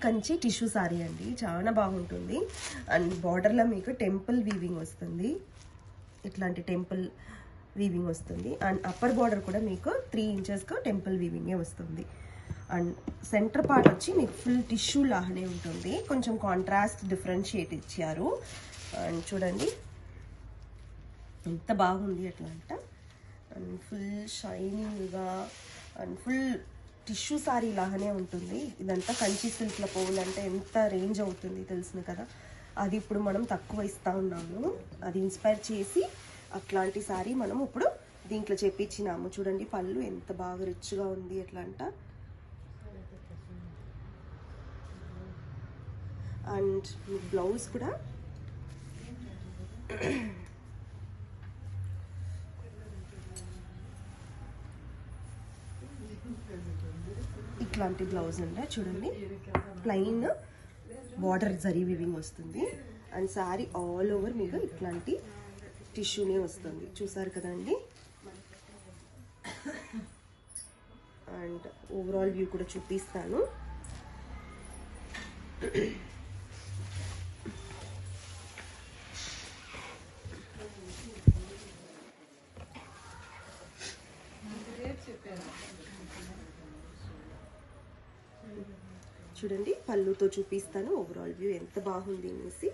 Kanchi tissue sorry అండి, చాలా బాగుంటుంది. అండ్ బార్డర్లో మీకు టెంపుల్ వీవింగ్ వస్తుంది, ఇట్లాంటి టెంపుల్ వీవింగ్ వస్తుంది. అండ్ అప్పర్ బార్డర్ కూడా మీకు 3 ఇంచెస్గా టెంపుల్ వీవింగే వస్తుంది. అండ్ సెంటర్ పార్ట్ వచ్చి మీకు ఫుల్ టిష్యూ లాగానే ఉంటుంది, కొంచెం కాంట్రాస్ట్ డిఫరెన్షియేట్ ఇచ్చారు. అండ్ చూడండి ఎంత బాగుంది అట్లా అంట. అండ్ ఫుల్ షైనింగ్గా అండ్ ఫుల్ టిష్యూ సారీ లాగానే ఉంటుంది. ఇదంతా కంచి సిల్క్లో పోవాలంటే ఎంత రేంజ్ అవుతుంది తెలుసును కదా, అది ఇప్పుడు మనం తక్కువ ఇస్తూ ఉన్నాము. అది ఇన్స్పైర్ చేసి అట్లాంటి సారీ మనం ఇప్పుడు దీంట్లో చెప్పించినాము. చూడండి పళ్ళు ఎంత బాగా రిచ్గా ఉంది ఎట్లా అంట. అండ్ బ్లౌజ్ కూడా ఇట్లాంటి బ్లౌజ్ ఉండే చూడండి, ప్లెయిన్ బార్డర్ జరీ వీవింగ్ వస్తుంది. అండ్ సారీ ఆల్ ఓవర్ మీకు ఇట్లాంటి టిష్యూనే వస్తుంది, చూసారు కదండి. అండ్ ఓవరాల్ వ్యూ కూడా చూపిస్తాను. చూడండి పళ్ళుతో చూపిస్తాను ఓవరాల్ వ్యూ ఎంత బాగుంది అనేసి.